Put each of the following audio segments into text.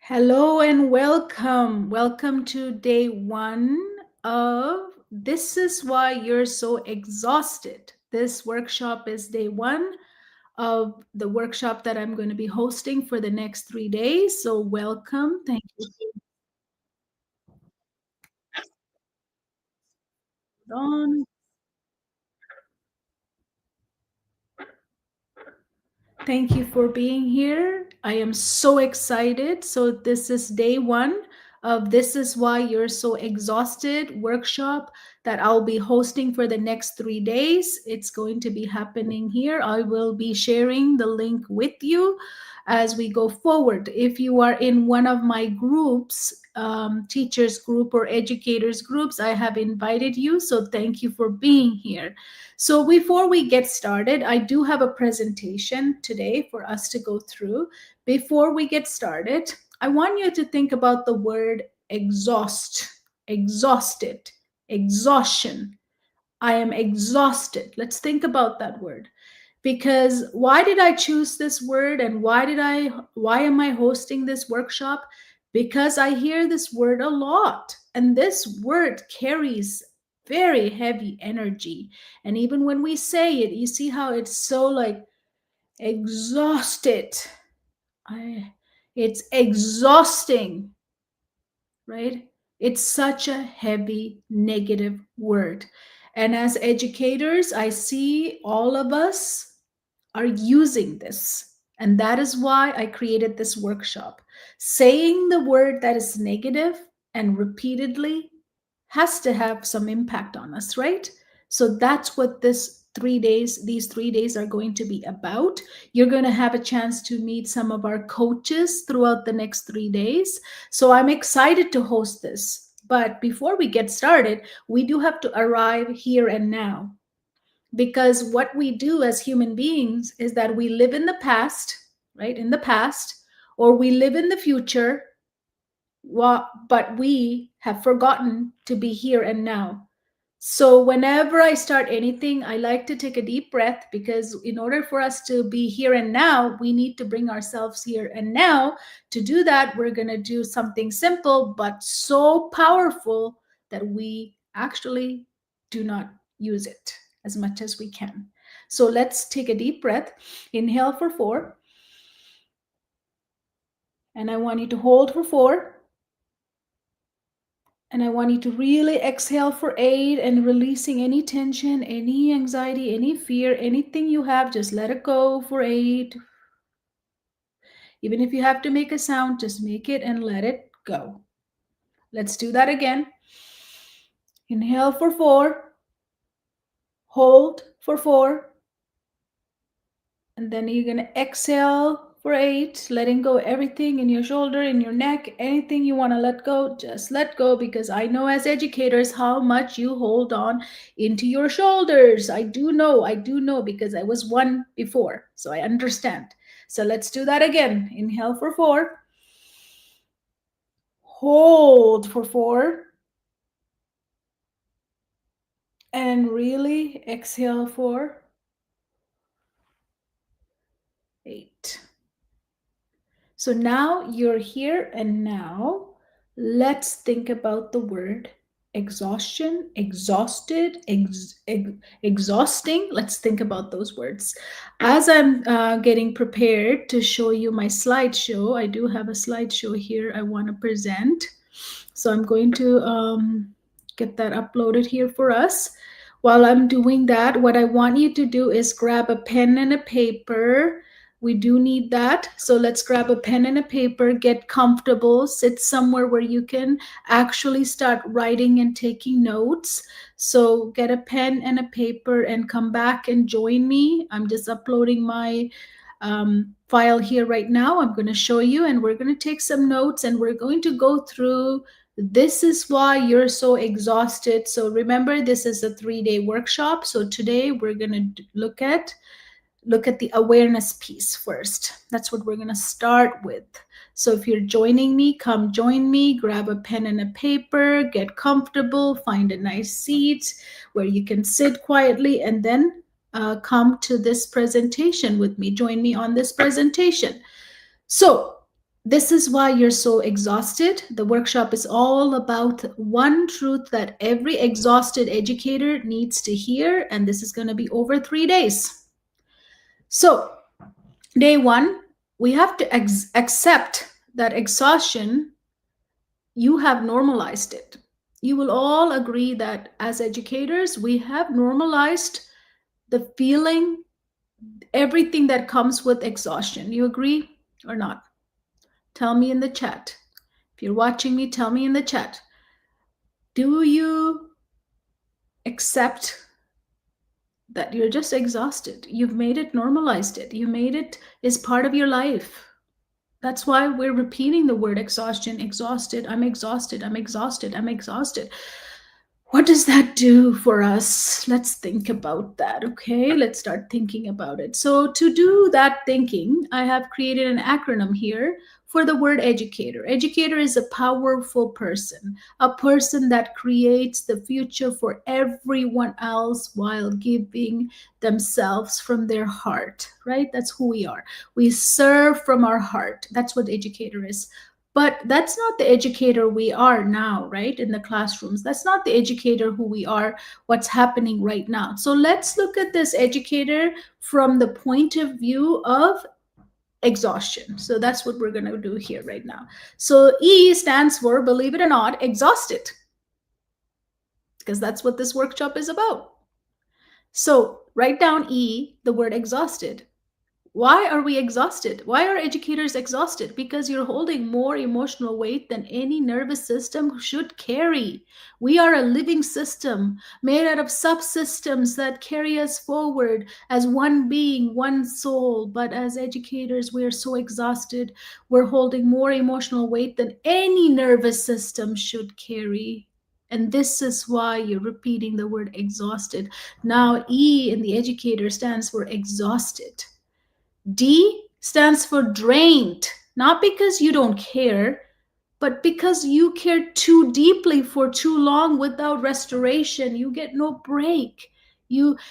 Hello and welcome. Welcome to day one of This is Why You're So Exhausted. This workshop is day one of the workshop that I'm going to be hosting for the next 3 days. So, welcome. Thank you, Dawn. Thank you for being here. I am so excited. So, this is day one of This is Why You're So Exhausted workshop that I'll be hosting for the next 3 days. It's going to be happening here. I will be sharing the link with you as we go forward. If you are in one of my groups, teachers group or educators groups, I have invited you. So, thank you for being here. So before we get started, I do have a presentation today for us to go through. Before we get started, I want you to think about the word exhaust, exhausted, exhaustion. I am exhausted. Let's think about that word. Because why did I choose this word and why am I hosting this workshop? Because I hear this word a lot and this word carries very heavy energy. And even when we say it, you see how it's so like exhausted. I, it's exhausting, right? It's such a heavy negative word. And as educators, I see all of us are using this. And that is why I created this workshop. Saying the word that is negative and repeatedly has to have some impact on us, right? So that's what these 3 days are going to be about. You're going to have a chance to meet some of our coaches throughout the next 3 days. So I'm excited to host this. But before we get started, we do have to arrive here and now, because what we do as human beings is that we live in the past, right? In the past, or we live in the future, but we have forgotten to be here and now. So whenever I start anything, I like to take a deep breath, because in order for us to be here and now, we need to bring ourselves here and now. To do that, we're going to do something simple but so powerful that we actually do not use it as much as we can. So let's take a deep breath. Inhale for 4. And I want you to hold for 4. And I want you to really exhale for 8, and releasing any tension, any anxiety, any fear, anything you have, just let it go for 8. Even if you have to make a sound, just make it and let it go. Let's do that again. Inhale for 4, hold for 4, and then you're going to exhale for 8, letting go everything in your shoulder, in your neck, anything you want to let go, just let go, because I know as educators how much you hold on into your shoulders. I do know because I was one before, so I understand. So let's do that again. Inhale for 4, hold for 4, and really exhale for 8. So now you're here and now. Let's think about the word exhaustion, exhausted, exhausting. Let's think about those words. As I'm getting prepared to show you my slideshow, I do have a slideshow here I want to present. So I'm going to get that uploaded here for us. While I'm doing that, what I want you to do is grab a pen and a paper. We do need that. So let's grab a pen and a paper, get comfortable, sit somewhere where you can actually start writing and taking notes. So get a pen and a paper and come back and join me. I'm just uploading my file here right now. I'm going to show you, and we're going to take some notes, and we're going to go through this is why you're so exhausted. So remember, this is a 3-day workshop. So today we're going to look at the awareness piece first. That's what we're going to start with. So if you're joining me, come join me, grab a pen and a paper, get comfortable, find a nice seat where you can sit quietly, and then come to this presentation with me. Join me on this presentation. So This is why you're so exhausted. The workshop is all about one truth that every exhausted educator needs to hear, and this is going to be over 3 days. So, day one, we have to accept that exhaustion, you have normalized it. You will all agree that as educators, we have normalized the feeling, everything that comes with exhaustion. You agree or not? Tell me in the chat. If you're watching me, tell me in the chat. Do you accept that you're just exhausted? You've made it, normalized it. You made it is part of your life. That's why we're repeating the word exhaustion. Exhausted, I'm exhausted, I'm exhausted, I'm exhausted. What does that do for us? Let's think about that. Okay, let's start thinking about it. So, to do that thinking, I have created an acronym here for the word educator. Educator is a powerful person, a person that creates the future for everyone else while giving themselves from their heart, right? That's who we are. We serve from our heart. That's what educator is. But that's not the educator we are now, right? In the classrooms. That's not the educator who we are, what's happening right now. So let's look at this educator from the point of view of exhaustion. So that's what we're going to do here right now. So E stands for, believe it or not, exhausted, because that's what this workshop is about. So write down E, the word exhausted. Why are we exhausted? Why are educators exhausted? Because you're holding more emotional weight than any nervous system should carry. We are a living system made out of subsystems that carry us forward as one being, one soul. But as educators, we're so exhausted. We're holding more emotional weight than any nervous system should carry. And this is why you're repeating the word exhausted. Now, E in the educator stands for exhausted. D stands for drained, not because you don't care, but because you care too deeply for too long without restoration. You get no break.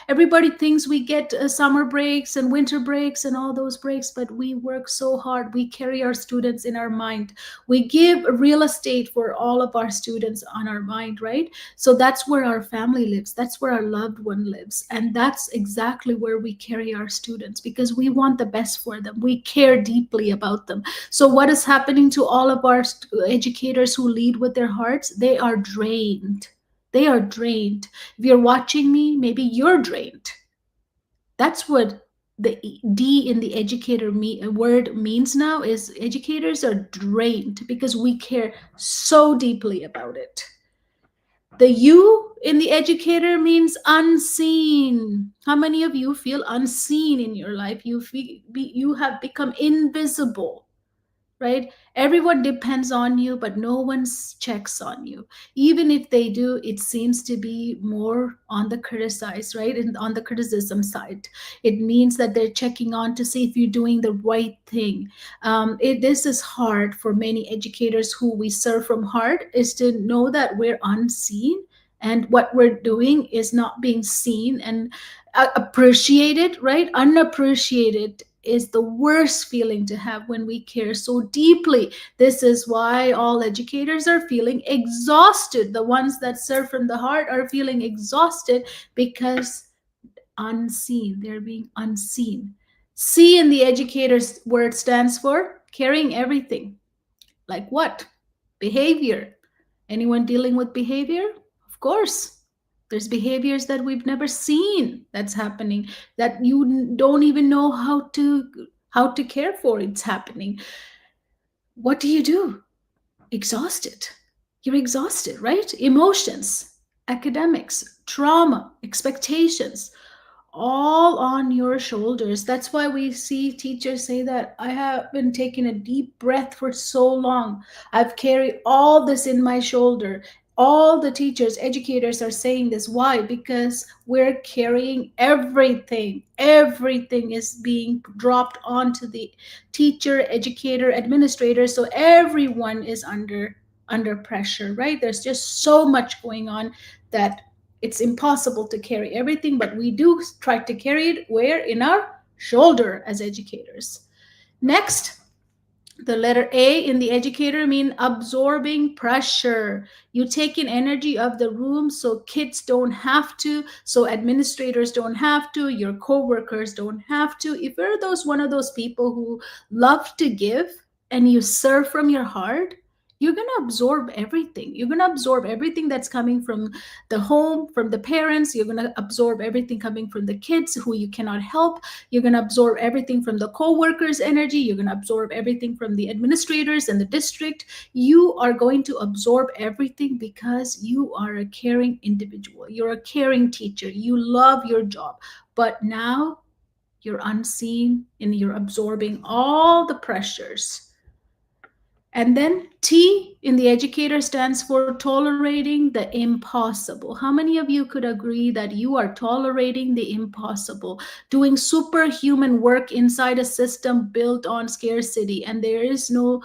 Everybody thinks we get summer breaks and winter breaks and all those breaks, but we work so hard. We carry our students in our mind. We give real estate for all of our students on our mind, right? So that's where our family lives. That's where our loved one lives. And that's exactly where we carry our students, because we want the best for them. We care deeply about them. So what is happening to all of our educators who lead with their hearts? They are drained. They are drained. If you're watching me, maybe you're drained. That's what the D in the educator word means now, is educators are drained because we care so deeply about it. The U in the educator means unseen. How many of you feel unseen in your life? You have become invisible, right? Everyone depends on you, but no one checks on you. Even if they do, it seems to be more on the criticize, right? And on the criticism side, it means that they're checking on to see if you're doing the right thing. This is hard for many educators who we serve from heart, is to know that we're unseen and what we're doing is not being seen and appreciated, right? Unappreciated is the worst feeling to have when we care so deeply. This is why all educators are feeling exhausted. The ones that serve from the heart are feeling exhausted because unseen. They're being unseen. C in the educator's word stands for carrying everything. Like what? Behavior. Anyone dealing with behavior? Of course. There's behaviors that we've never seen that's happening, that you don't even know how to care for. It's happening. What do? Exhausted. You're exhausted, right? Emotions, academics, trauma, expectations, all on your shoulders. That's why we see teachers say that I have been taking a deep breath for so long. I've carried all this in my shoulder. All the teachers, educators are saying this. Why? Because we're carrying everything. Everything is being dropped onto the teacher, educator, administrator. So everyone is under pressure, right? There's just so much going on that it's impossible to carry everything, but we do try to carry it where? In our shoulder as educators. Next, The letter A in the educator mean absorbing pressure. You take in energy of the room so kids don't have to, so administrators don't have to, your coworkers don't have to. If you're those one of those people who love to give and you serve from your heart, you're going to absorb everything. You're going to absorb everything that's coming from the home, from the parents. You're going to absorb everything coming from the kids who you cannot help. You're going to absorb everything from the co-workers' energy. You're going to absorb everything from the administrators and the district. You are going to absorb everything because you are a caring individual. You're a caring teacher. You love your job. But now you're unseen and you're absorbing all the pressures. And then T in the educator stands for tolerating the impossible. How many of you could agree that you are tolerating the impossible, doing superhuman work inside a system built on scarcity, and there is no,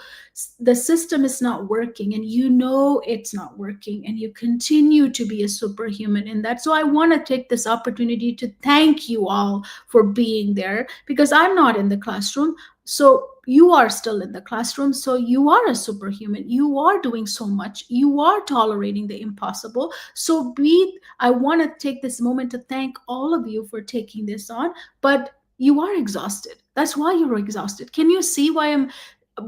the system is not working, and you know it's not working, and you continue to be a superhuman. And that's why I want to take this opportunity to thank you all for being there, because I'm not in the classroom. So you are still in the classroom. So you are a superhuman. You are doing so much. You are tolerating the impossible. So I want to take this moment to thank all of you for taking this on, but you are exhausted. That's why you're exhausted. Can you see why I'm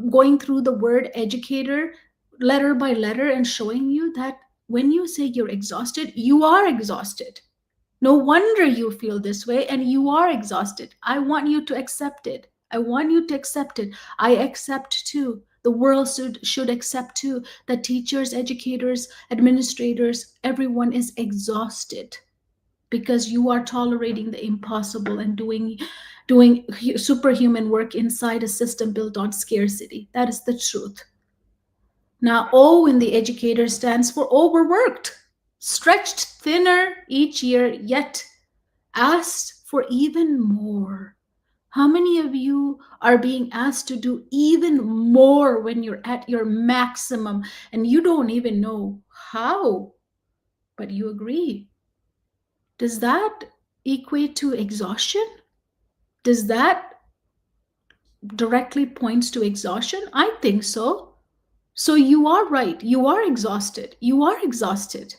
going through the word educator letter by letter and showing you that when you say you're exhausted, you are exhausted. No wonder you feel this way and you are exhausted. I want you to accept it. I want you to accept it. I accept too. The world should accept too that teachers, educators, administrators, everyone is exhausted because you are tolerating the impossible and doing superhuman work inside a system built on scarcity. That is the truth. Now, O in the educator stands for overworked, stretched thinner each year, yet asked for even more. How many of you are being asked to do even more when you're at your maximum and you don't even know how, but you agree? Does that equate to exhaustion? Does that directly points to exhaustion? I think so. So you are right. You are exhausted. You are exhausted.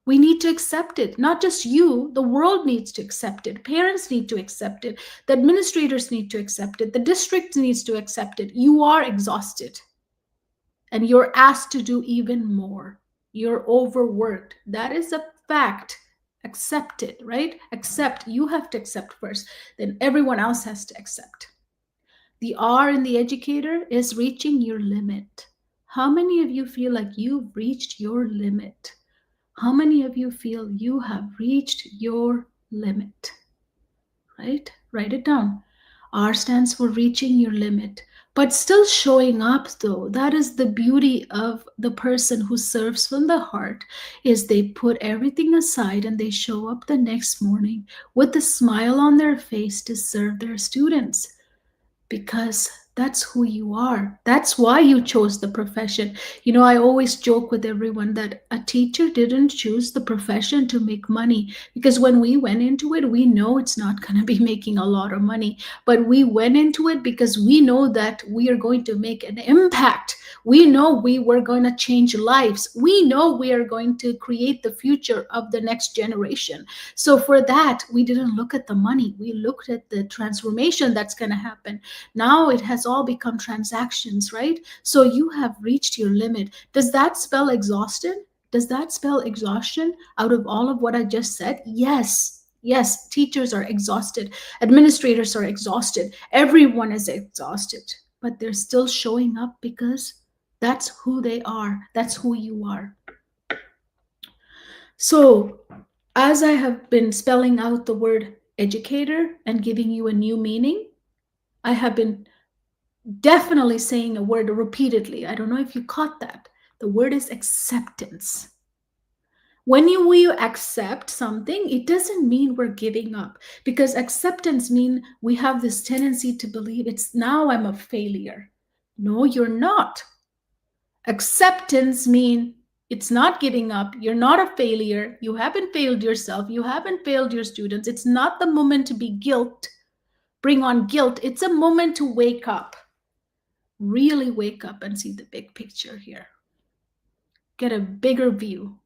We need to accept it. Not just you, the world needs to accept it. Parents need to accept it. The administrators need to accept it. The district needs to accept it. You are exhausted. And you're asked to do even more. You're overworked. That is a fact. Accept it, right? Accept. You have to accept first. Then everyone else has to accept. The R in the educator is reaching your limit. How many of you feel like you've reached your limit? How many of you feel you have reached your limit? Right? Write it down. R stands for reaching your limit, but still showing up though. That is the beauty of the person who serves from the heart, is they put everything aside and they show up the next morning with a smile on their face to serve their students. Because that's who you are. That's why you chose the profession. You know, I always joke with everyone that a teacher didn't choose the profession to make money, because when we went into it, we know it's not going to be making a lot of money, but we went into it because we know that we are going to make an impact. We know we were going to change lives. We know we are going to create the future of the next generation. So for that, we didn't look at the money. We looked at the transformation that's going to happen. Now it has all become transactions, right? So you have reached your limit. Does that spell exhaustion? Does that spell exhaustion out of all of what I just said? Yes. Yes, teachers are exhausted. Administrators are exhausted. Everyone is exhausted. But they're still showing up because that's who they are. That's who you are. So, as I have been spelling out the word educator and giving you a new meaning, I have been definitely saying a word repeatedly. I don't know if you caught that. The word is acceptance. When we accept something, it doesn't mean we're giving up, because acceptance means we have this tendency to believe it's now I'm a failure. No, you're not. Acceptance means it's not giving up. You're not a failure. You haven't failed yourself. You haven't failed your students. It's not the moment to be bring on guilt. It's a moment to wake up. Really wake up and see the big picture here. Get a bigger view.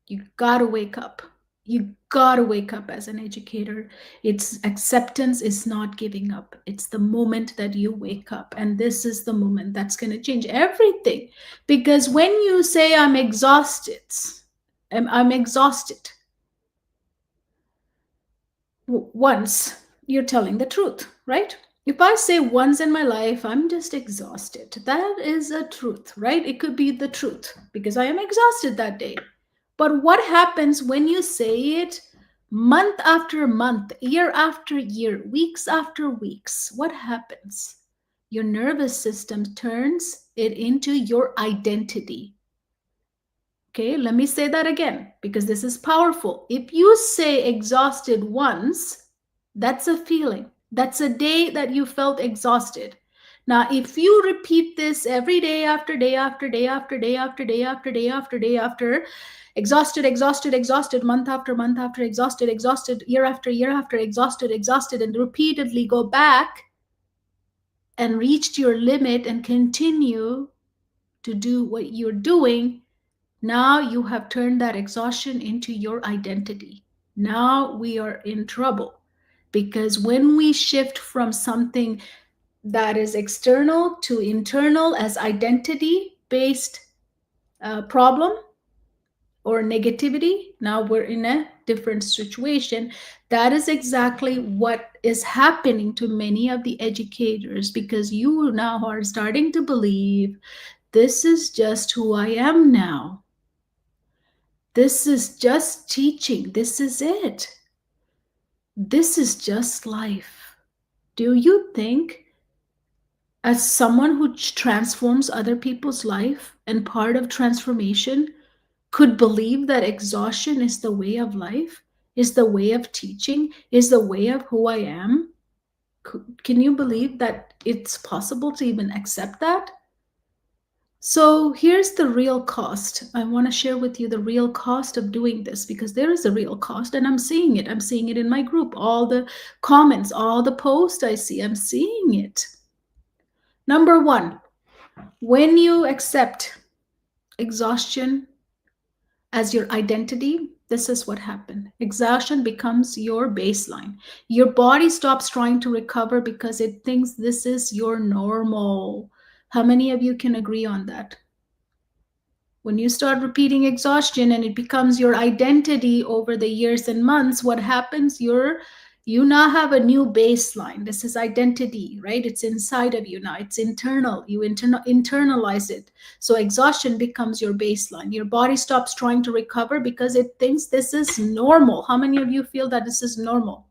You gotta wake up. You gotta wake up as an educator. It's acceptance is not giving up. It's the moment that you wake up. And this is the moment that's gonna change everything. Because when you say, I'm exhausted, I'm exhausted, once, you're telling the truth, right? If I say once in my life, I'm just exhausted, that is a truth, right? It could be the truth because I am exhausted that day. But what happens when you say it month after month, year after year, weeks after weeks? What happens? Your nervous system turns it into your identity. Okay, let me say that again because this is powerful. If you say exhausted once, that's a feeling. That's a day that you felt exhausted. Now, if you repeat this every day after day after day after day after day after day after day after, exhausted, exhausted, exhausted, month after, exhausted, exhausted, year after, exhausted, exhausted, and repeatedly go back and reach your limit and continue to do what you're doing, now you have turned that exhaustion into your identity. Now we are in trouble because when we shift from something that is external to internal as identity based problem or negativity, now we're in a different situation. That is exactly what is happening to many of the educators because you now are starting to believe this is just who I am now. This is just teaching. This is it. This is just life. Do you think, as someone who transforms other people's life and part of transformation, could believe that exhaustion is the way of life, is the way of teaching, is the way of who I am? Can you believe that it's possible to even accept that? So here's the real cost. I want to share with you the real cost of doing this because there is a real cost and I'm seeing it. I'm seeing it in my group, all the comments, all the posts I see, I'm seeing it. Number one, when you accept exhaustion as your identity, this is what happened. Exhaustion becomes your baseline. Your body stops trying to recover because it thinks this is your normal. How many of you can agree on that? When you start repeating exhaustion and it becomes your identity over the years and months, what happens? You now have a new baseline. This is identity, right? It's inside of you now. It's internal. You internalize it. So exhaustion becomes your baseline. Your body stops trying to recover because it thinks this is normal. How many of you feel that this is normal?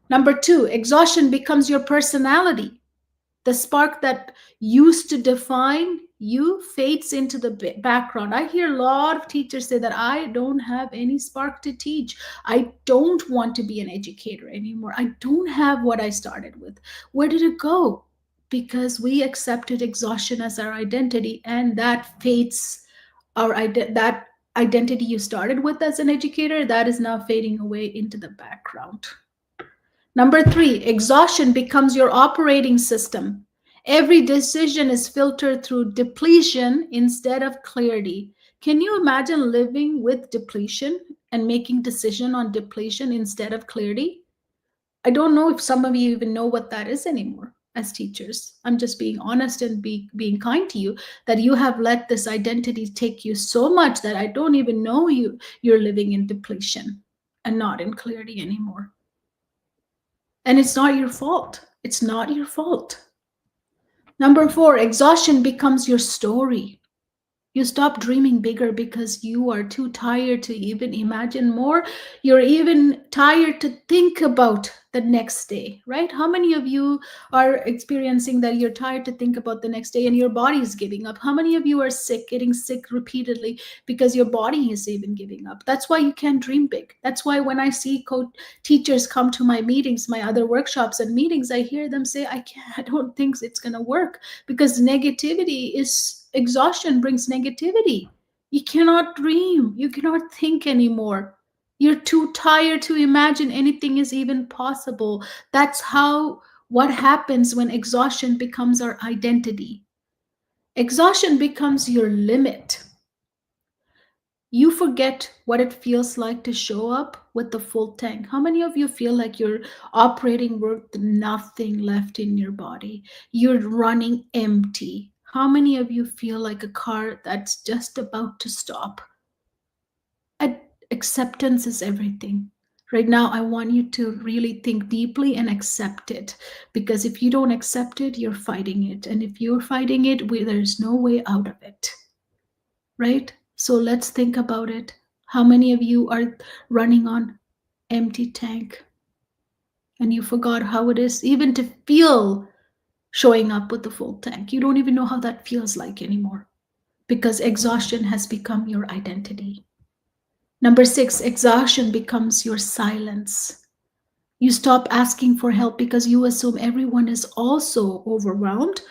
Number two, exhaustion becomes your personality. The spark that used to define you fades into the background. I hear a lot of teachers say that I don't have any spark to teach. I don't want to be an educator anymore. I don't have what I started with. Where did it go? Because we accepted exhaustion as our identity, and that fades that identity you started with as an educator, that is now fading away into the background. Number three, exhaustion becomes your operating system. Every decision is filtered through depletion instead of clarity. Can you imagine living with depletion and making decision on depletion instead of clarity? I don't know if some of you even know what that is anymore as teachers. I'm just being honest and being kind to you that you have let this identity take you so much that I don't even know you're living in depletion and not in clarity anymore. And it's not your fault. It's not your fault. Number four, exhaustion becomes your story. You stop dreaming bigger because you are too tired to even imagine more. You're even tired to think about the next day, right? How many of you are experiencing that you're tired to think about the next day and your body is giving up? How many of you are sick, getting sick repeatedly because your body is even giving up? That's why you can't dream big. That's why when I see teachers come to my meetings, my other workshops and meetings, I hear them say, I don't think it's going to work because negativity is exhaustion brings negativity. You cannot dream. You cannot think anymore. You're too tired to imagine anything is even possible. That's how What happens when exhaustion becomes our identity? Exhaustion becomes your limit. You forget what it feels like to show up with the full tank. How many of you feel like you're operating with nothing left in your body? You're running empty. How many of you feel like a car that's just about to stop? Acceptance is everything. Right now, I want you to really think deeply and accept it. Because if you don't accept it, you're fighting it. And if you're fighting it, there's no way out of it. Right? So let's think about it. How many of you are running on empty tank and you forgot how it is even to feel showing up with the full tank? You don't even know how that feels like anymore because exhaustion has become your identity. Number 6, exhaustion becomes your silence. You stop asking for help because you assume everyone is also overwhelmed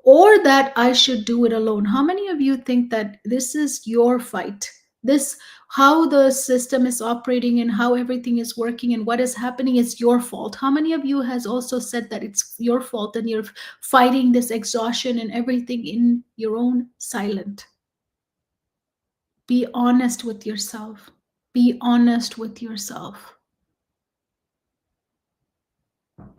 or that I should do it alone. How many of you think that this is your fight? This, how the system is operating and how everything is working and what is happening is your fault. How many of you has also said that it's your fault and you're fighting this exhaustion and everything in your own silent? Be honest with yourself. Be honest with yourself.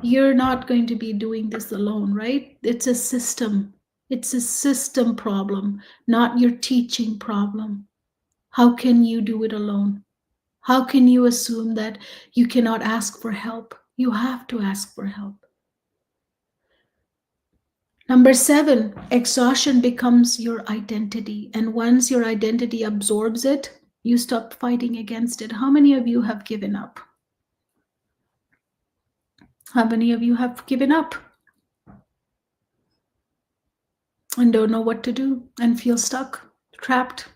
You're not going to be doing this alone, right? It's a system. It's a system problem, not your teaching problem. How can you do it alone? How can you assume that you cannot ask for help? You have to ask for help. Number 7, exhaustion becomes your identity. And once your identity absorbs it, you stop fighting against it. How many of you have given up? How many of you have given up and don't know what to do and feel stuck, trapped,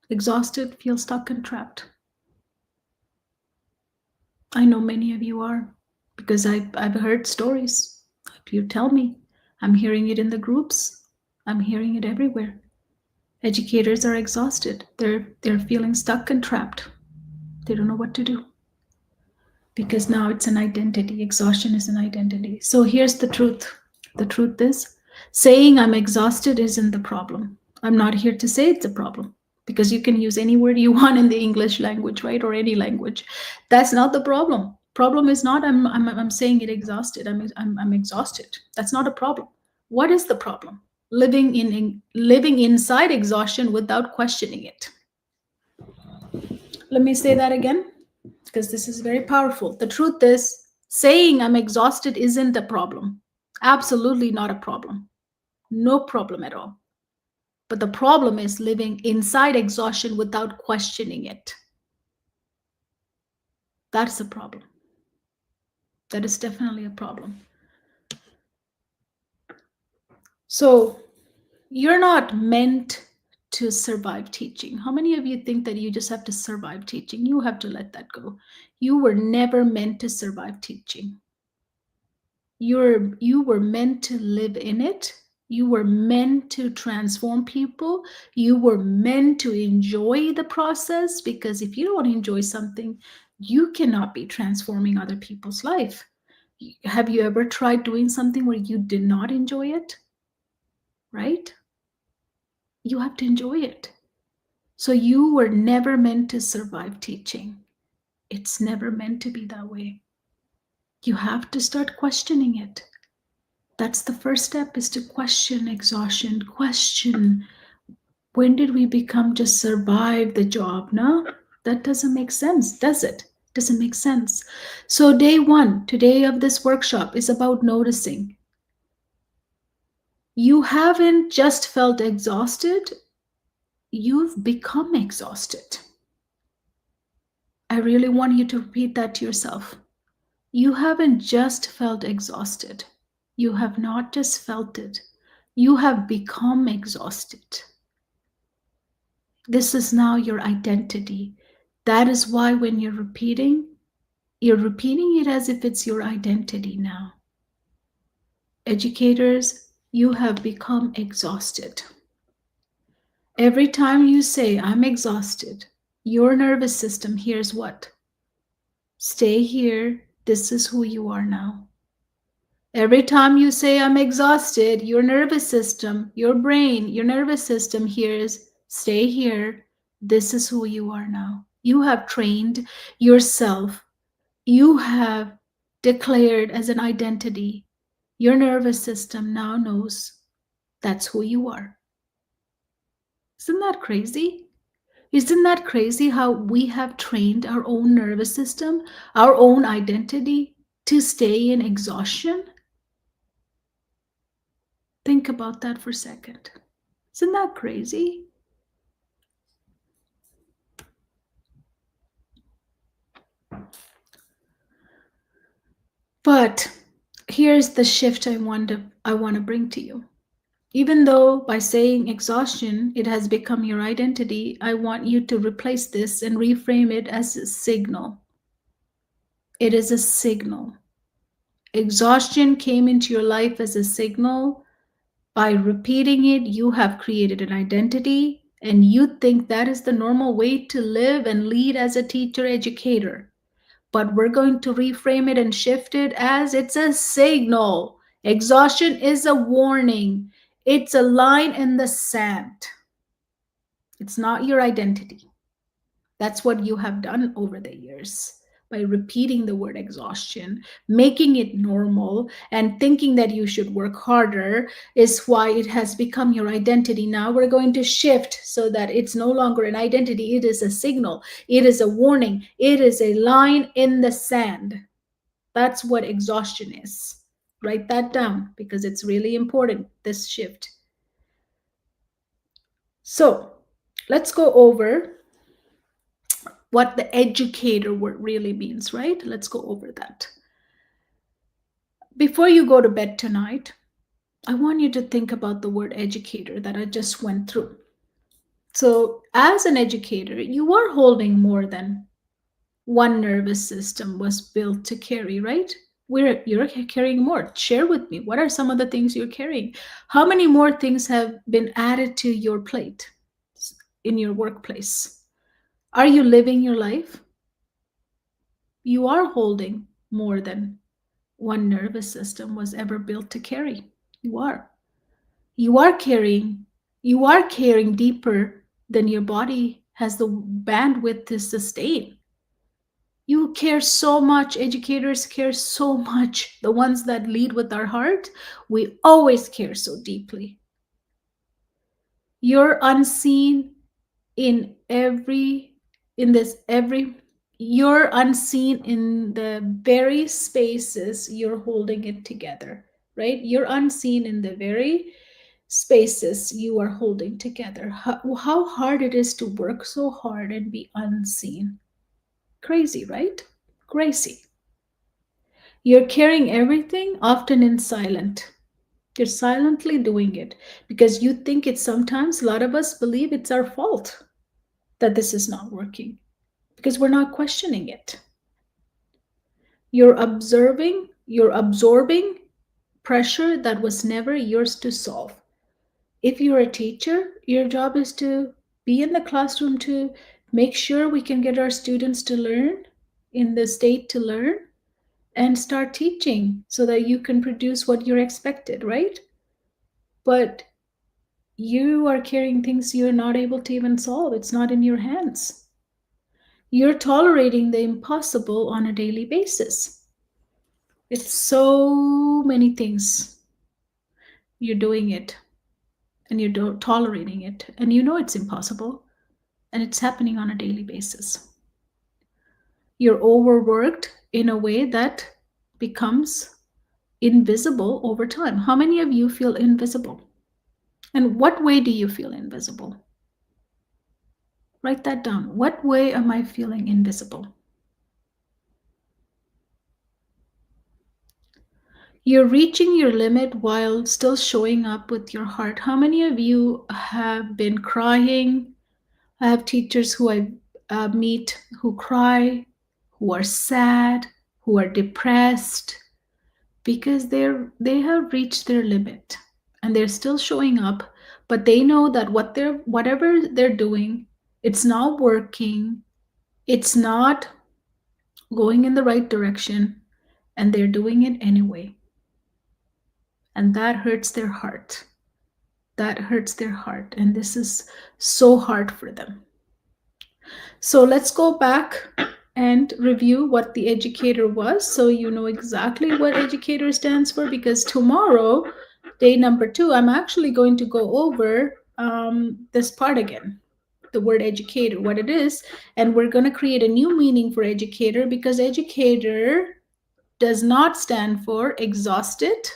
exhausted, feel stuck and trapped? I know many of you are because I've heard stories. You tell me. I'm hearing it in the groups. I'm hearing it everywhere. Educators are exhausted. They're feeling stuck and trapped. They don't know what to do because now it's an identity. Exhaustion is an identity. So here's the truth. The truth is saying I'm exhausted isn't the problem. I'm not here to say it's a problem because you can use any word you want in the English language, right? Or any language. That's not the problem. Problem is not I'm saying it exhausted. I'm exhausted. That's not a problem. What is the problem? Living inside exhaustion without questioning it. Let me say that again because this is very powerful. The truth is saying I'm exhausted isn't a problem. Absolutely not a problem. No problem at all. But the problem is living inside exhaustion without questioning it. That's a problem. That is definitely a problem. So you're not meant to survive teaching. How many of you think that you just have to survive teaching? You have to let that go. You were never meant to survive teaching. You were meant to live in it. You were meant to transform people. You were meant to enjoy the process, because if you don't enjoy something, you cannot be transforming other people's life. Have you ever tried doing something where you did not enjoy it? Right? You have to enjoy it. So you were never meant to survive teaching. It's never meant to be that way. You have to start questioning it. That's the first step, is to question exhaustion. Question, when did we become just survive the job? No, that doesn't make sense, does it? Doesn't make sense. So day 1 today of this workshop is about noticing. You haven't just felt exhausted, you've become exhausted. I really want you to repeat that to yourself. You haven't just felt exhausted. You have not just felt it. You have become exhausted. This is now your identity. That is why when you're repeating it as if it's your identity now. Educators, you have become exhausted. Every time you say, I'm exhausted, your nervous system hears what? Stay here. This is who you are now. Every time you say, I'm exhausted, your brain, your nervous system hears, stay here. This is who you are now. You have trained yourself. You have declared as an identity. Your nervous system now knows that's who you are. Isn't that crazy? Isn't that crazy how we have trained our own nervous system, our own identity to stay in exhaustion? Think about that for a second. Isn't that crazy? But here's the shift I want to bring to you. Even though by saying exhaustion it has become your identity, I want you to replace this and reframe it as a signal. It is a signal. Exhaustion came into your life as a signal. By repeating it, you have created an identity, and you think that is the normal way to live and lead as a teacher educator. But we're going to reframe it and shift it as it's a signal. Exhaustion is a warning, it's a line in the sand. It's not your identity. That's what you have done over the years by repeating the word exhaustion, making it normal, and thinking that you should work harder is why it has become your identity. Now we're going to shift so that it's no longer an identity, it is a signal, it is a warning, it is a line in the sand. That's what exhaustion is. Write that down because it's really important, this shift. So let's go over what the educator word really means, right? Let's go over that. Before you go to bed tonight, I want you to think about the word educator that I just went through. So, as an educator, you are holding more than one nervous system was built to carry, right? You're carrying more. Share with me. What are some of the things you're carrying? How many more things have been added to your plate in your workplace? Are you living your life? You are holding more than one nervous system was ever built to carry. You are. You are carrying. You are carrying deeper than your body has the bandwidth to sustain. You care so much. Educators care so much. The ones that lead with our heart, we always care so deeply. You're unseen in every you're unseen in the very spaces you're holding it together, right? You're unseen in the very spaces you are holding together. How hard it is to work so hard and be unseen. Crazy, right? Crazy. You're carrying everything, often in silent. You're silently doing it because you think it's sometimes, a lot of us believe it's our fault that this is not working because we're not questioning it. You're absorbing pressure that was never yours to solve. If you're a teacher, your job is to be in the classroom to make sure we can get our students to learn, in the state to learn, and start teaching so that you can produce what you're expected, right? But you are carrying things you're not able to even solve. It's not in your hands. You're tolerating the impossible on a daily basis. It's so many things. You're doing it and you're tolerating it, and you know it's impossible, and it's happening on a daily basis. You're overworked in a way that becomes invisible over time. How many of you feel invisible? And what way do you feel invisible? Write that down. What way am I feeling invisible? You're reaching your limit while still showing up with your heart. How many of you have been crying? I have teachers who I meet who cry, who are sad, who are depressed because they have reached their limit and they're still showing up, but they know that whatever they're doing, it's not working, it's not going in the right direction, and they're doing it anyway. And that hurts their heart. That hurts their heart. And this is so hard for them. So let's go back and review what the educator was, so you know exactly what educator stands for, because tomorrow, day number 2, I'm actually going to go over this part again, the word educator, what it is, and we're going to create a new meaning for educator, because educator does not stand for exhausted.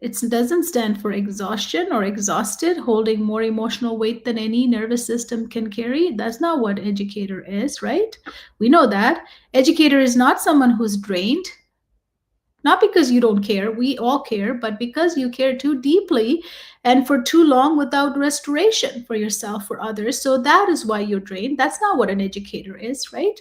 It doesn't stand for exhaustion or exhausted, holding more emotional weight than any nervous system can carry. That's not what educator is, right? We know that. Educator is not someone who's drained, not because you don't care, we all care, but because you care too deeply and for too long without restoration for yourself, for others. So that is why you're drained. That's not what an educator is, right?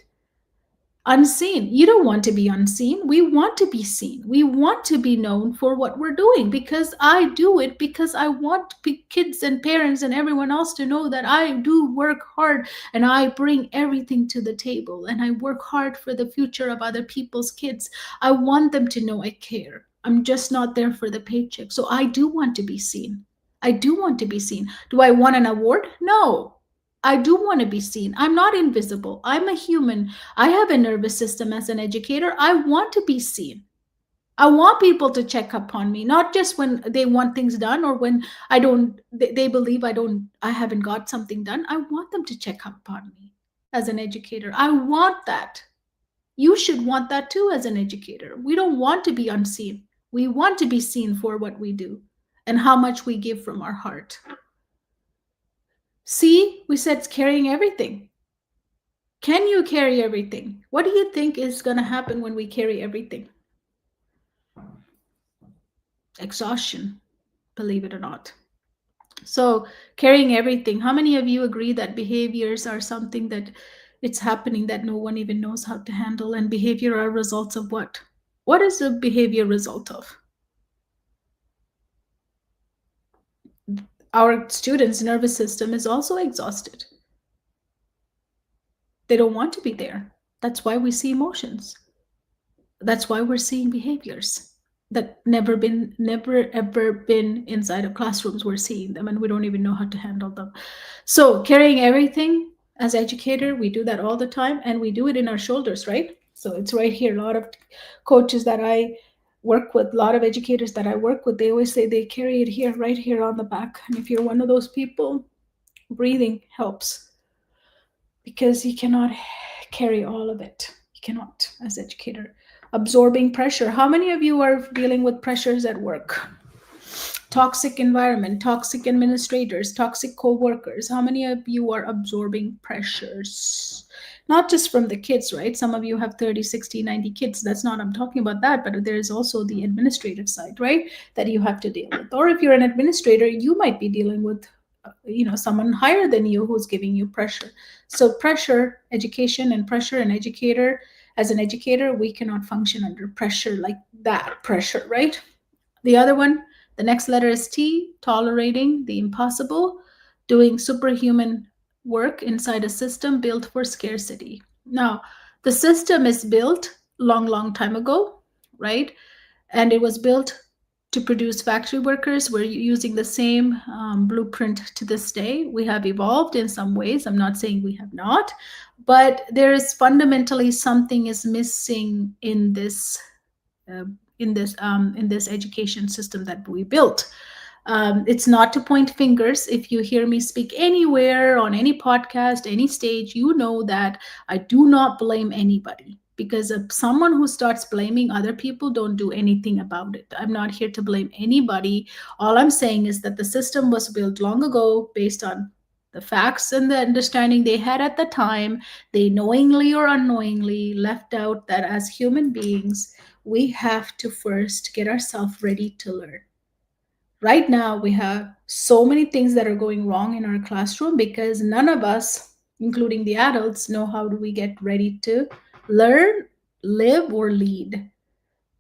Unseen. You don't want to be unseen. We want to be seen. We want to be known for what we're doing, because I do it because I want kids and parents and everyone else to know that I do work hard and I bring everything to the table and I work hard for the future of other people's kids. I want them to know I care. I'm just not there for the paycheck. So I do want to be seen. I do want to be seen. Do I want an award? No. I do want to be seen. I'm not invisible. I'm a human. I have a nervous system as an educator. I want to be seen. I want people to check up on me, not just when they want things done or when I don't, they believe I haven't got something done. I want them to check up on me as an educator. I want that. You should want that too as an educator. We don't want to be unseen. We want to be seen for what we do and how much we give from our heart. See, we said it's carrying everything. Can you carry everything? What do you think is going to happen when we carry everything? Exhaustion, believe it or not. So, carrying everything, how many of you agree that behaviors are something that it's happening that no one even knows how to handle? And behavior are results of what? What is a behavior result of? Our students' nervous system is also exhausted. They don't want to be there. That's why we see emotions. That's why we're seeing behaviors that never ever been inside of classrooms. We're seeing them and we don't even know how to handle them. So carrying everything, as educator, we do that all the time, and we do it in our shoulders, right? So it's right here. A lot of coaches that I work with, a lot of educators that I work with, they always say they carry it here, right here on the back. And if you're one of those people, breathing helps, because you cannot carry all of it. You cannot, as educator. Absorbing pressure. How many of you are dealing with pressures at work? Toxic environment, toxic administrators, toxic co-workers. How many of you are absorbing pressures? Not just from the kids, right? Some of you have 30, 60, 90 kids. That's not, I'm talking about that, but there is also the administrative side, right? That you have to deal with. Or if you're an administrator, you might be dealing with someone higher than you who's giving you pressure. So pressure, education, and pressure, and educator, as an educator, we cannot function under pressure like that pressure, right? The other one, the next letter is T, tolerating the impossible, doing superhuman work inside a system built for scarcity. Now, the system is built long time ago, right? And it was built to produce factory workers. We're using the same blueprint to this day. We have evolved in some ways. I'm not saying we have not, but there is fundamentally something is missing in this education system that we built. It's not to point fingers. If you hear me speak anywhere, on any podcast, any stage, you know that I do not blame anybody, because if someone who starts blaming other people, don't do anything about it. I'm not here to blame anybody. All I'm saying is that the system was built long ago based on the facts and the understanding they had at the time. They knowingly or unknowingly left out that as human beings, we have to first get ourselves ready to learn. Right now, we have so many things that are going wrong in our classroom because none of us, including the adults, know how do we get ready to learn, live, or lead.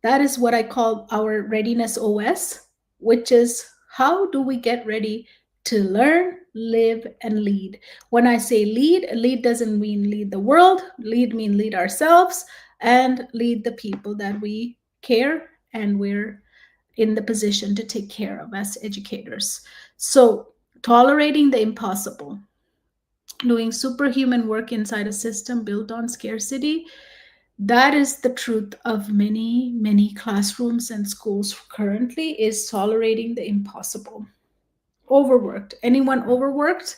That is what I call our readiness OS, which is how do we get ready to learn, live, and lead. When I say lead, lead doesn't mean lead the world. Lead means lead ourselves and lead the people that we care and we're in the position to take care of as educators. So, tolerating the impossible, doing superhuman work inside a system built on scarcity, that is the truth of many, many classrooms and schools currently, is tolerating the impossible. Overworked. Anyone overworked?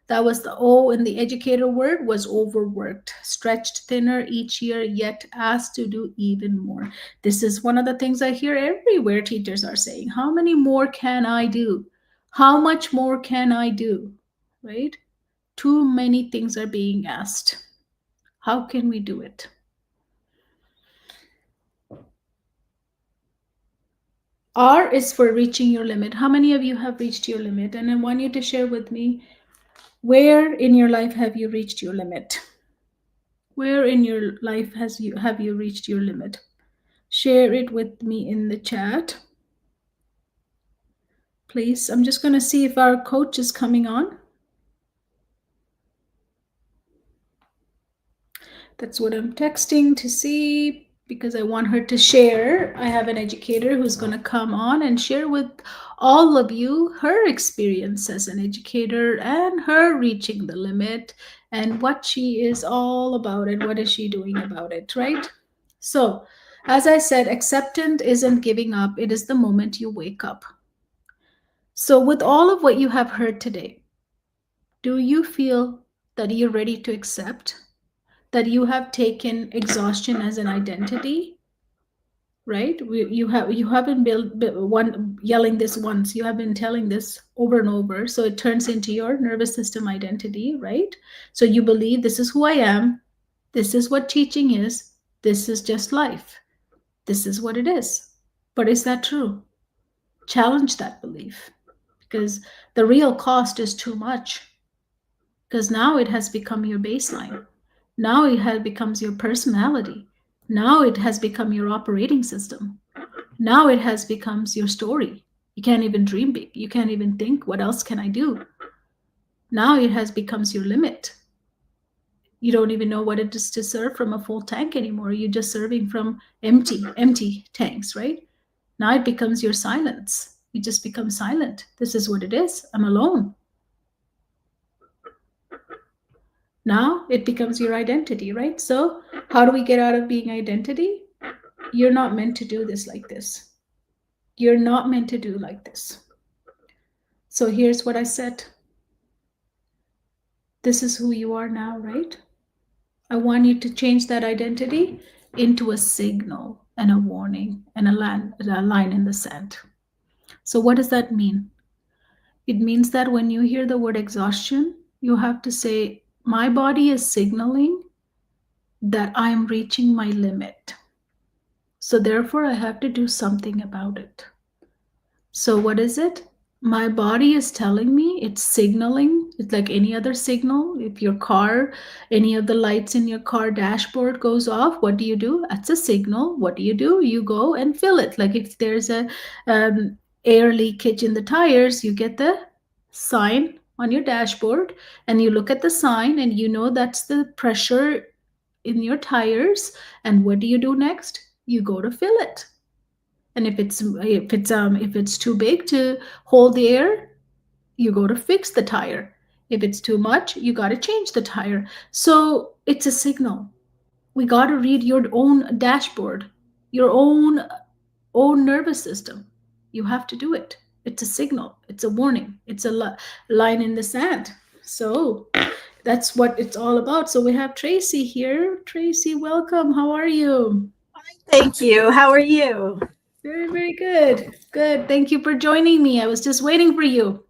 That was the O in the educator word, was overworked, stretched thinner each year, yet asked to do even more. This is one of the things I hear everywhere teachers are saying. How many more can I do? How much more can I do? Right? Too many things are being asked. How can we do it? R is for reaching your limit. How many of you have reached your limit? And I want you to share with me, where in your life have you reached your limit? Where in your life have you reached your limit? Share it with me in the chat, please. I'm just going to see if our coach is coming on. That's what I'm texting to see, because I want her to share. I have an educator who's going to come on and share with all of you her experience as an educator and her reaching the limit and what she is all about and what is she doing about it, right? So, as I said, acceptance isn't giving up, it is the moment you wake up. So, with all of what you have heard today, do you feel that you're ready to accept that you have taken exhaustion as an identity? Right? You haven't one yelling this once. You have been telling this over and over, so it turns into your nervous system identity, right? So you believe this is who I am. This is what teaching is. This is just life. This is what it is. But is that true? Challenge that belief, because the real cost is too much, because now it has become your baseline. Now it has becomes your personality. Now it has become your operating system. Now it has becomes your story. You can't even dream big. You can't even think, what else can I do? Now it has becomes your limit. You don't even know what it is to serve from a full tank anymore. You're just serving from empty tanks, right? Now it becomes your silence. You just become silent. This is what it is. I'm alone. Now it becomes your identity, right? So, how do we get out of being identity? You're not meant to do this like this. You're not meant to do like this. So, here's what I said. This is who you are now, right? I want you to change that identity into a signal and a warning and a line in the sand. So, what does that mean? It means that when you hear the word exhaustion, you have to say, my body is signaling that I'm reaching my limit. So, therefore, I have to do something about it. So, what is it? My body is telling me, it's signaling. It's like any other signal. If your car, any of the lights in your car dashboard goes off, what do you do? That's a signal. What do? You go and fill it. Like if there's a air leakage in the tires, you get the sign on your dashboard and you look at the sign and you know that's the pressure in your tires. And what do you do next? You go to fill it. And if it's too big to hold the air, you go to fix the tire. If it's too much, you got to change the tire. So it's a signal. We got to read your own dashboard, your own nervous system. You have to do it. It's a signal. It's a warning. It's a line in the sand. So that's what it's all about. So we have Tracy here. Tracy, welcome. How are you? Thank you. How are you? Very, very good. Good. Thank you for joining me. I was just waiting for you.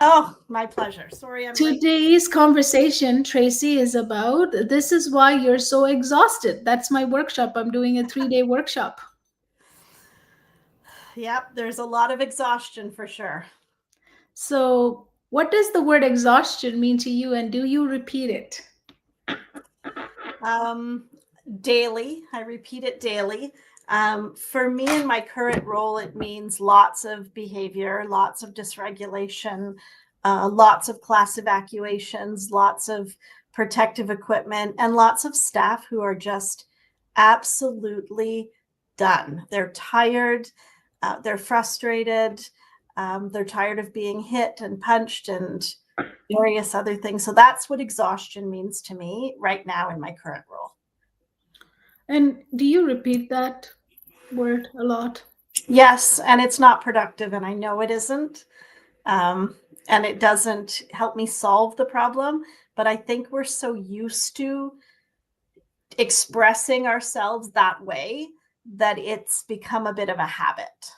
Oh, my pleasure. Sorry, I'm late. Today's conversation, Tracy, is about this is why you're so exhausted. That's my workshop. I'm doing a 3-day workshop. Yep, there's a lot of exhaustion for sure. So, what does the word exhaustion mean to you, and do you repeat it? Daily. I repeat it daily. For me in my current role, it means lots of behavior, lots of dysregulation, lots of class evacuations, lots of protective equipment, and lots of staff who are just absolutely done. They're tired. they're frustrated, they're tired of being hit and punched and various other things. So that's what exhaustion means to me right now in my current role. And do you repeat that word a lot? Yes, and it's not productive, and I know it isn't. Um, and it doesn't help me solve the problem. But I think we're so used to expressing ourselves that way that it's become a bit of a habit.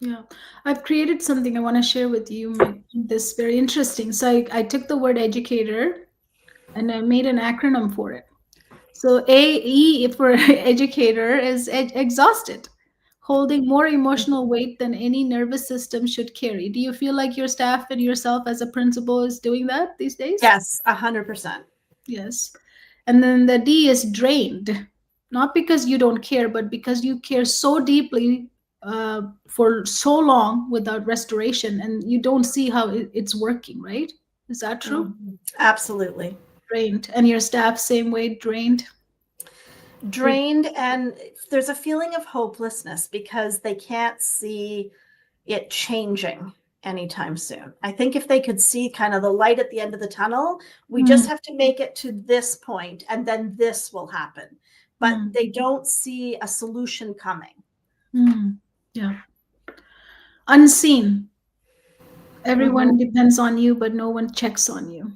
Yeah, I've created something I want to share with you. This very interesting. So I took the word educator and I made an acronym for it. So AE for educator is exhausted, holding more emotional weight than any nervous system should carry. Do you feel like your staff and yourself as a principal is doing that these days? Yes, 100%. Yes. And then the D is drained, not because you don't care, but because you care so deeply for so long without restoration and you don't see how it's working, right? Is that true? Absolutely. Drained. And your staff, same way, drained? Drained, and there's a feeling of hopelessness because they can't see it changing anytime soon. I think if they could see kind of the light at the end of the tunnel, we just Mm, have to make it to this point and then this will happen. But mm, they don't see a solution coming. mm. Yeah. Unseen. Everyone Mm-hmm. depends on you, but no one checks on you.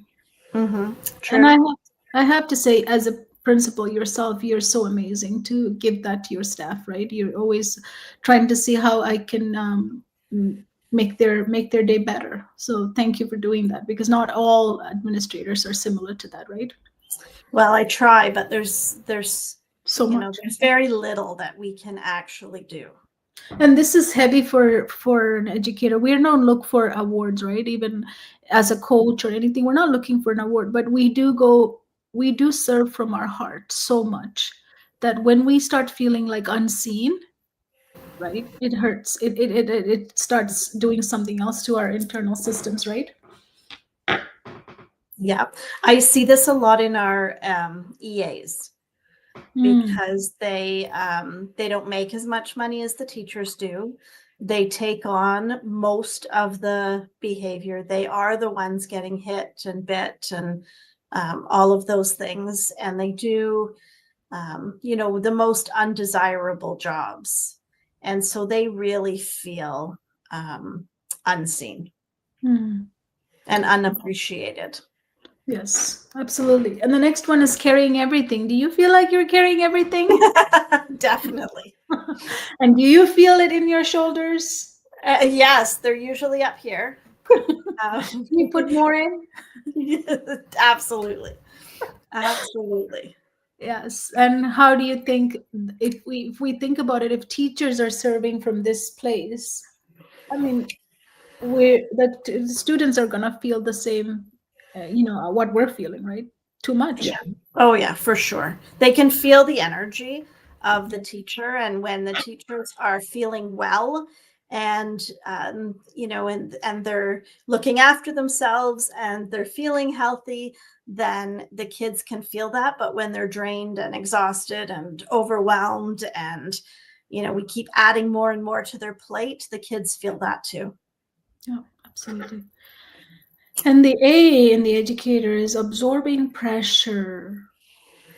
Mm-hmm. And True. I have to say, as a principal yourself, you're so amazing to give that to your staff, right? You're always trying to see how I can m- make their day better. So thank you for doing that because not all administrators are similar to that, right? Well, I try, but there's So much. there's very little that we can actually do. And this is heavy for an educator. We don't look for awards, right? Even as a coach or anything, we're not looking for an award, but we do serve from our heart so much that when we start feeling like unseen, right, it hurts. It starts doing something else to our internal systems, right? Yeah, I see this a lot in our EAs Mm, because they don't make as much money as the teachers do. They take on most of the behavior. They are the ones getting hit and bit and all of those things, and they do the most undesirable jobs, and so they really feel um, unseen mm. and unappreciated. Yes, absolutely. And the next one is carrying everything. Do you feel like you're carrying everything? Definitely. And do you feel it in your shoulders? Yes, they're usually up here. You put more in? Absolutely. Absolutely. Yes. And how do you think if we think about it, if teachers are serving from this place, I mean, the students are gonna feel the same, what we're feeling, right? Too much. Yeah. Oh, yeah, for sure. They can feel the energy of the teacher, and when the teachers are feeling well and and they're looking after themselves and they're feeling healthy, then the kids can feel that. But when they're drained and exhausted and overwhelmed and we keep adding more and more to their plate, the kids feel that too. Yeah, absolutely. And the A in the educator is absorbing pressure.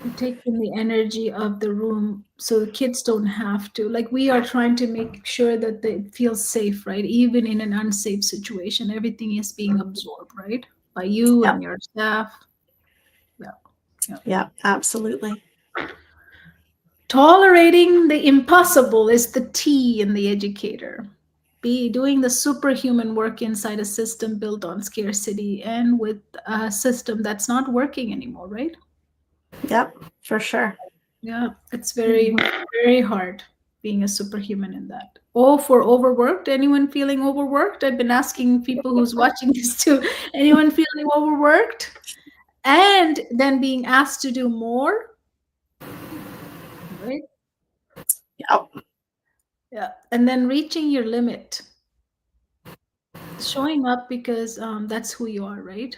It takes in the energy of the room so the kids don't have to. Like we are trying to make sure that they feel safe, right? Even in an unsafe situation, everything is being absorbed, right? By you Yep. and your staff. Yeah. Yeah. Yeah, absolutely. Tolerating the impossible is the T in the educator. Be doing the superhuman work inside a system built on scarcity and with a system that's not working anymore, right? Yep, for sure. Yeah, it's very, very hard being a superhuman in that. Oh, for overworked? Anyone feeling overworked? I've been asking people who's watching this too. Anyone feeling overworked? And then being asked to do more, right? Yep. Yeah. And then reaching your limit, showing up because that's who you are, right?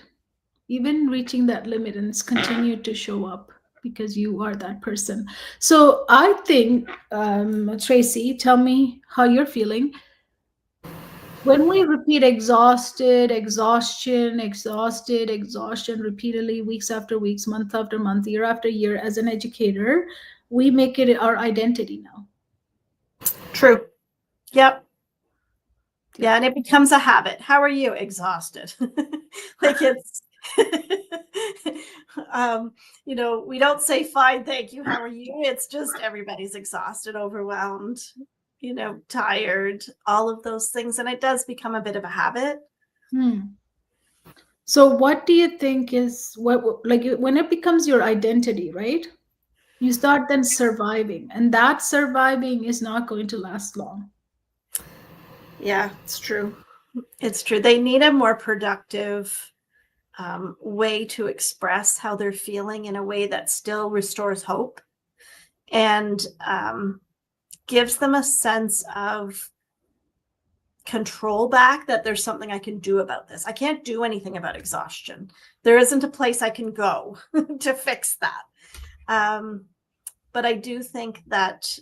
Even reaching that limit and it's continued to show up. because you are that person. So I think, Tracy, tell me how you're feeling. When we repeat exhausted, exhaustion, exhausted, exhaustion repeatedly, weeks after weeks, month after month, year after year, as an educator, we make it our identity now. True. Yep. Yeah. Yeah, and it becomes a habit. How are you? Exhausted. Like it's we don't say fine, thank you, how are you? It's just everybody's exhausted, overwhelmed, tired, all of those things. And it does become a bit of a habit. Hmm. So what do you think is what, like, when it becomes your identity, right? You start then surviving, and that surviving is not going to last long. Yeah, it's true. It's true. They need a more productive way to express how they're feeling in a way that still restores hope and gives them a sense of control back, that there's something I can do about this. I can't do anything about exhaustion. There isn't a place I can go to fix that. But I do think that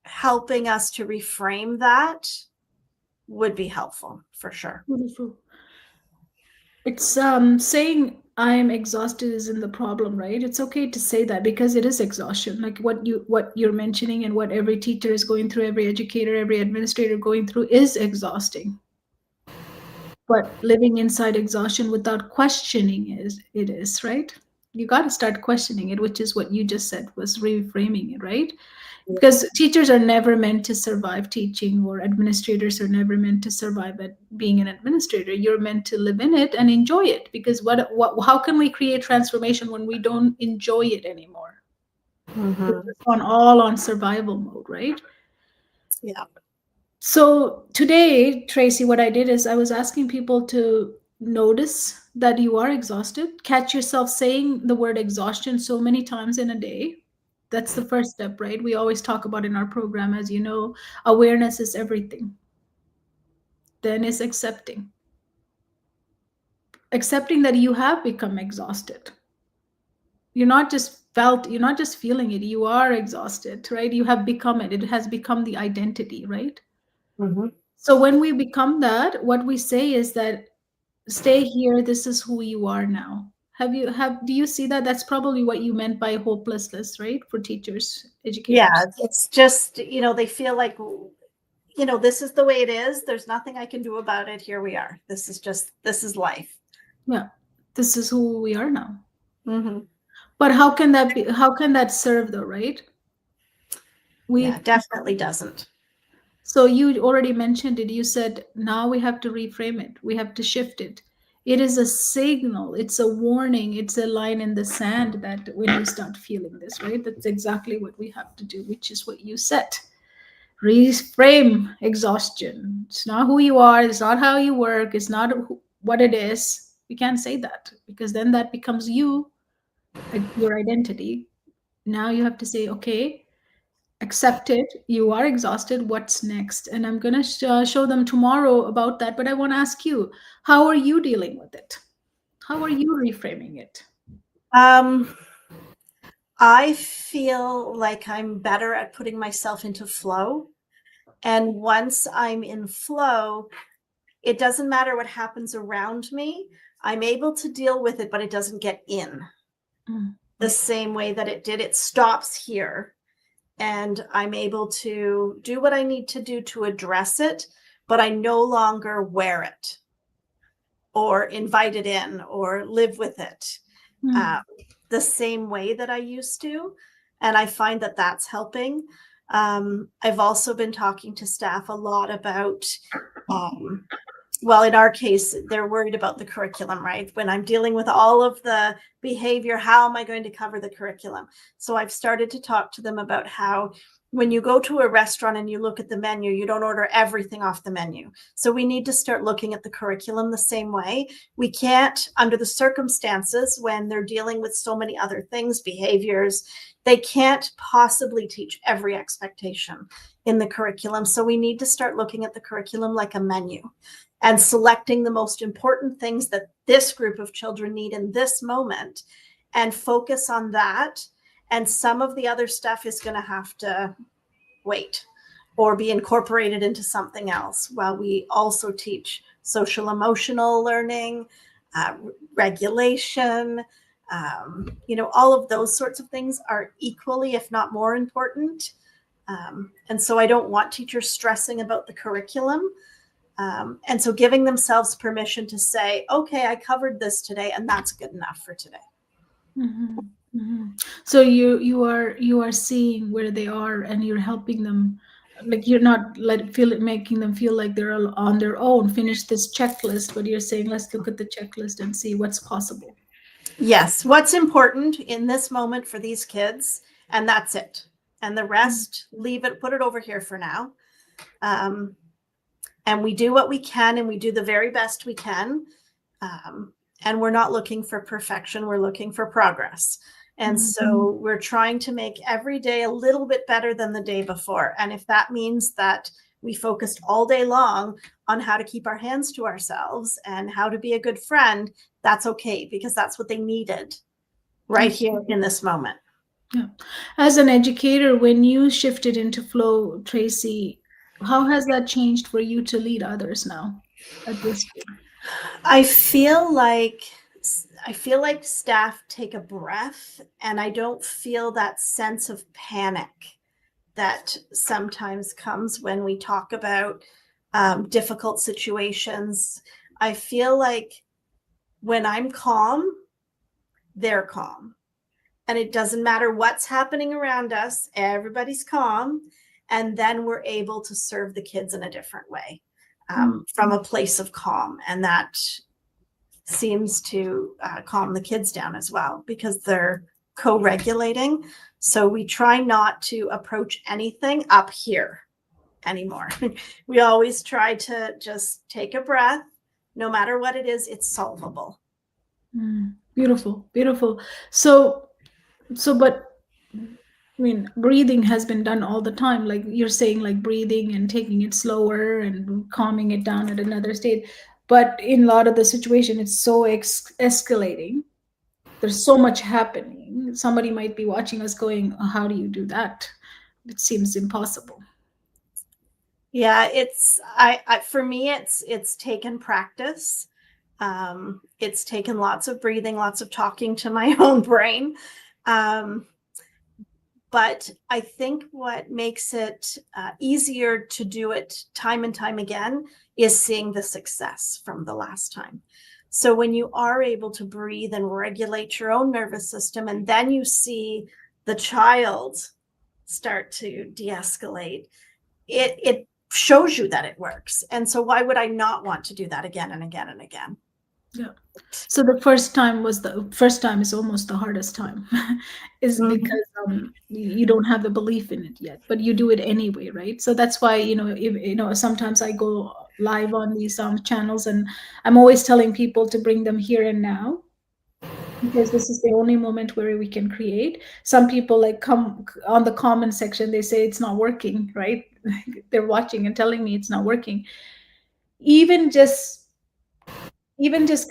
helping us to reframe that would be helpful for sure. Beautiful. It's saying I'm exhausted isn't the problem, right? It's okay to say that, because it is exhaustion. Like what you're mentioning, and what every teacher is going through, every educator, every administrator going through, is exhausting. But living inside exhaustion without questioning is right. You got to start questioning it, which is what you just said, was reframing it, right? Because teachers are never meant to survive teaching, or administrators are never meant to survive at being an administrator. You're meant to live in it and enjoy it, because what how can we create transformation when we don't enjoy it anymore? We're Mm-hmm. just on survival mode, right? Yeah. So today, Tracy, what I did is I was asking people to notice that you are exhausted. Catch yourself saying the word exhaustion so many times in a day. That's the first step, right? We always talk about in our program, as you know, awareness is everything. Then is accepting. Accepting that you have become exhausted. You're not just feeling it, you are exhausted, right? You have become it. It has become the identity, right? Mm-hmm. So when we become that, what we say is that stay here, this is who you are now. Do you see that? That's probably what you meant by hopelessness, right? For teachers, Yeah, educators. it's just, they feel like, this is the way it is. There's nothing I can do about it. Here we are. This is life. Yeah, this is who we are now. Mm-hmm. But how can that serve though, right? Yeah, we definitely doesn't. So you already mentioned it. You said now we have to reframe it. We have to shift it. It is a signal. It's a warning. It's a line in the sand that when you start feeling this, right? That's exactly what we have to do, which is what you said. Reframe exhaustion. It's not who you are. It's not how you work. It's not what it is. We can't say that, because then that becomes you, your identity. Now you have to say, okay, accept it, you are exhausted, what's next? And I'm going to show them tomorrow about that, but I want to ask you, how are you dealing with it? How are you reframing it? Um, I feel like I'm better at putting myself into flow. And once I'm in flow, it doesn't matter what happens around me. I'm able to deal with it, but it doesn't get in Mm. the same way that it did. It stops here. And I'm able to do what I need to do to address it, but I no longer wear it or invite it in or live with it Mm. the same way that I used to. And I find that that's helping. I've also been talking to staff a lot about, well, in our case, they're worried about the curriculum, right? When I'm dealing with all of the behavior, how am I going to cover the curriculum? So I've started to talk to them about how when you go to a restaurant and you look at the menu, you don't order everything off the menu. So we need to start looking at the curriculum the same way. We can't, under the circumstances, when they're dealing with so many other things, behaviors, they can't possibly teach every expectation in the curriculum. So we need to start looking at the curriculum like a menu and selecting the most important things that this group of children need in this moment and focus on that And some of the other stuff is going to have to wait or be incorporated into something else, while we also teach social emotional learning, uh, regulation. All of those sorts of things are equally, if not more important. And so I don't want teachers stressing about the curriculum. And so giving themselves permission to say, okay, I covered this today, and that's good enough for today. Mm-hmm. Mm-hmm. So you are seeing where they are, and you're helping them. Like, you're not making them feel like they're all on their own. Finish this checklist, but you're saying, let's look at the checklist and see what's possible. Yes, what's important in this moment for these kids, and that's it. And the rest, leave it, put it over here for now. And we do what we can, and we do the very best we can. And we're not looking for perfection, we're looking for progress. And so we're trying to make every day a little bit better than the day before. And if that means that we focused all day long on how to keep our hands to ourselves and how to be a good friend, that's okay, because that's what they needed right here in this moment. Yeah. As an educator, when you shifted into flow, Tracy, how has that changed for you to lead others now at this school? I feel like staff take a breath, and I don't feel that sense of panic that sometimes comes when we talk about difficult situations. I feel like when I'm calm, they're calm. And it doesn't matter what's happening around us, everybody's calm. And then we're able to serve the kids in a different way, from a place of calm. And that seems to calm the kids down as well, because they're co-regulating. So we try not to approach anything up here anymore. We always try to just take a breath. No matter what it is, it's solvable. Beautiful, beautiful. But I mean, breathing has been done all the time. Like you're saying, like breathing and taking it slower and calming it down at another state. But in a lot of the situation, it's so escalating. There's so much happening. Somebody might be watching us going, how do you do that? It seems impossible. Yeah, for me, it's taken practice. It's taken lots of breathing, lots of talking to my own brain. But I think what makes it easier to do it time and time again is seeing the success from the last time. So when you are able to breathe and regulate your own nervous system, and then you see the child start to de-escalate, it shows you that it works. And so why would I not want to do that again and again and again? Yeah. So the first time is almost the hardest time, is because you don't have the belief in it yet, but you do it anyway, right? So that's why, sometimes I go live on these channels, and I'm always telling people to bring them here and now, because this is the only moment where we can create. Some people like come on the comment section, they say it's not working, right? They're watching and telling me it's not working. Even just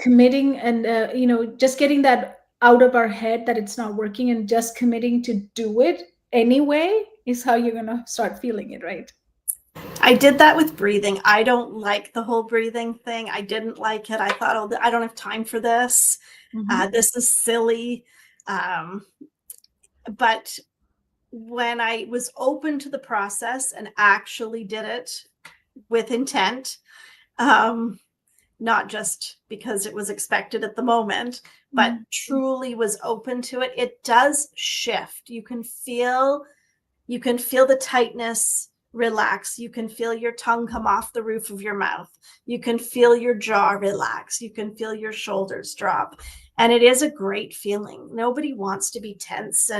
committing and just getting that out of our head that it's not working, and just committing to do it anyway, is how you're going to start feeling it, right? I did that with breathing. I don't like the whole breathing thing. I didn't like it. I thought, oh, I don't have time for this. This is silly. But when I was open to the process and actually did it with intent, not just because it was expected at the moment, but truly was open to it, it does shift. You can feel the tightness relax. You can feel your tongue come off the roof of your mouth. You can feel your jaw relax. You can feel your shoulders drop. And it is a great feeling. Nobody wants to be tense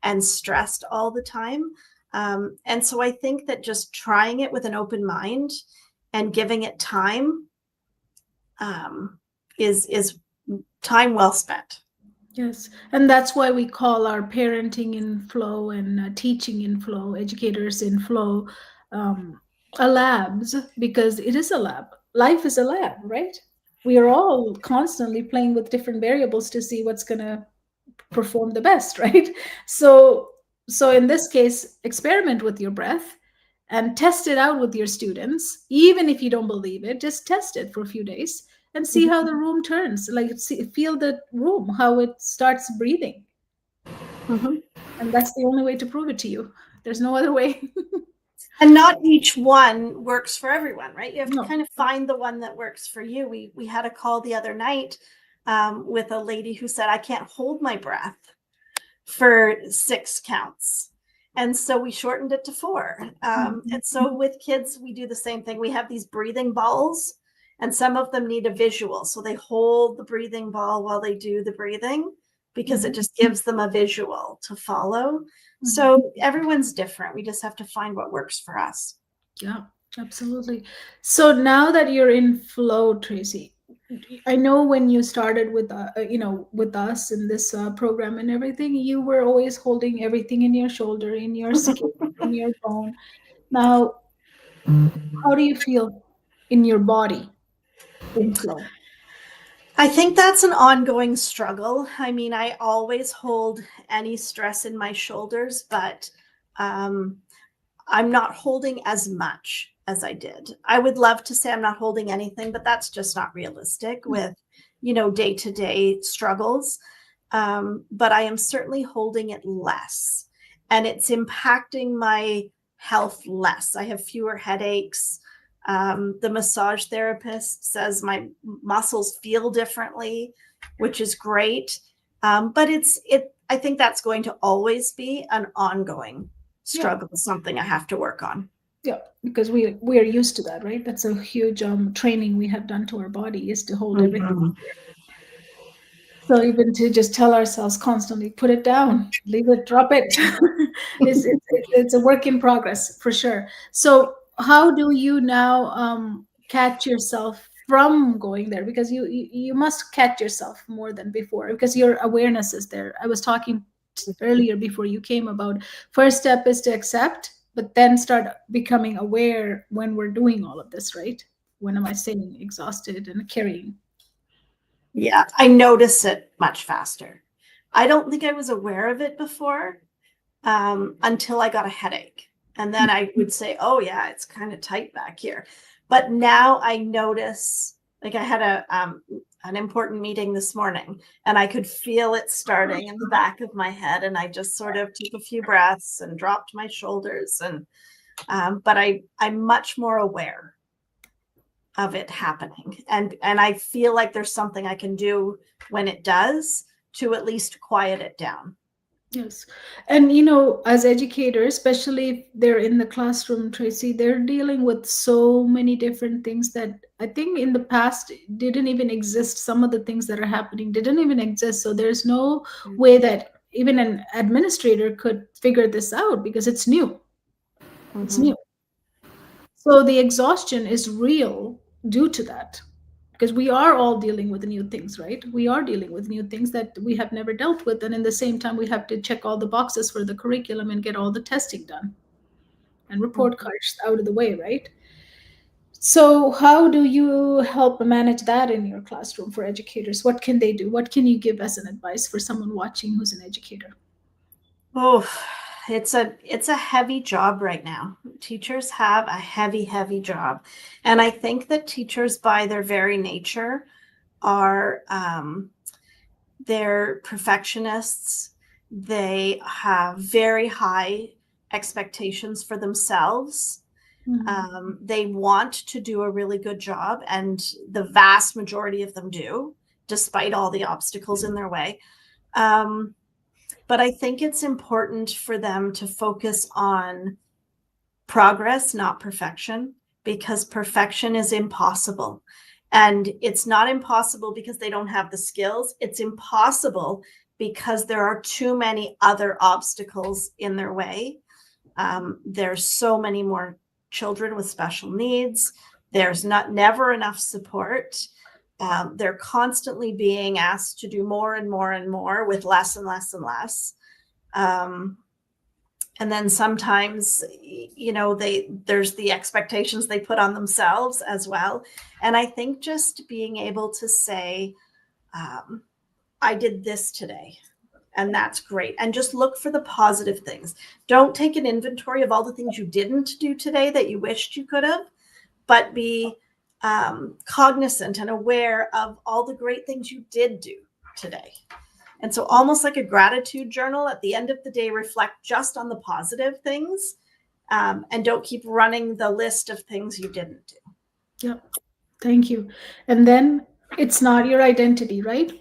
and stressed all the time. And so I think that just trying it with an open mind and giving it time is time well spent. Yes, and that's why we call our parenting in flow and teaching in flow, educators in flow, a labs, because it is a lab. Life is a lab, right? We are all constantly playing with different variables to see what's going to perform the best, right? So in this case, experiment with your breath and test it out with your students. Even if you don't believe it, just test it for a few days and see how the room turns. Like, feel the room, how it starts breathing. Mhm. And that's the only way to prove it to you. There's no other way. And not each one works for everyone, right? You have to No. kind of find the one that works for you. We had a call the other night with a lady who said, I can't hold my breath for 6 counts. And so we shortened it to 4. And so with kids, we do the same thing. We have these breathing balls, and some of them need a visual. So they hold the breathing ball while they do the breathing, because it just gives them a visual to follow. So everyone's different. We just have to find what works for us. Yeah, absolutely. So now that you're in flow, Tracy, I know when you started with with us in this program and everything, you were always holding everything in your shoulder, in your skin, in your bone. Now, how do you feel in your body in flow? I think that's an ongoing struggle. I mean, I always hold any stress in my shoulders, but um, I'm not holding as much as I did. I would love to say I'm not holding anything, but that's just not realistic with, day-to-day struggles. But I am certainly holding it less, and it's impacting my health less. I have fewer headaches. The massage therapist says my muscles feel differently, which is great. But I think that's going to always be an ongoing Yeah, struggle, something I have to work on. yeah, because we are used to that, right? That's a huge training we have done to our body, is to hold everything. Mhm. So even to just tell ourselves constantly, put it down, leave it, drop it, it's a work in progress for sure. So how do you now catch yourself from going there? Because you must catch yourself more than before, because your awareness is there. I was talking earlier before you came about, first step is to accept, but then start becoming aware when we're doing all of this, right? When am I saying exhausted and carrying? Yeah, I notice it much faster. I don't think I was aware of it before, until I got a headache. And then I would say, oh, yeah, it's kind of tight back here. But now I notice, like I had an important meeting this morning, and I could feel it starting in the back of my head. And I just sort of took a few breaths and dropped my shoulders. And but I'm much more aware of it happening. And I feel like there's something I can do when it does to at least quiet it down. Yes. And as educators, especially if they're in the classroom, Tracy, they're dealing with so many different things that I think in the past didn't even exist. Some of the things that are happening didn't even exist. So there's no way that even an administrator could figure this out, because it's new. It's Mm-hmm. new. So the exhaustion is real due to that, because we are all dealing with new things, right? We are dealing with new things that we have never dealt with, and in the same time we have to check all the boxes for the curriculum and get all the testing done and report Mm-hmm. cards out of the way, right? So how do you help manage that in your classroom for educators? What can they do? What can you give as an advice for someone watching who's an educator? Oh, it's a heavy job right now. Teachers have a heavy job. And I think that teachers by their very nature are they're perfectionists. They have very high expectations for themselves. Mhm. They want to do a really good job, and the vast majority of them do, despite all the obstacles in their way. Um, but I think it's important for them to focus on progress, not perfection, because perfection is impossible. And it's not impossible because they don't have the skills. It's impossible because there are too many other obstacles in their way. There's so many more children with special needs. There's not never enough support. They're constantly being asked to do more and more and more with less and less and less. Um, and then sometimes, there's the expectations they put on themselves as well. And I think just being able to say, I did this today, And that's great. And just look for the positive things. Don't take an inventory of all the things you didn't do today that you wished you could have, but be cognizant and aware of all the great things you did do today. And so, almost like a gratitude journal, at the end of the day, reflect just on the positive things, and don't keep running the list of things you didn't do. Yep. Thank you. And then it's not your identity, right?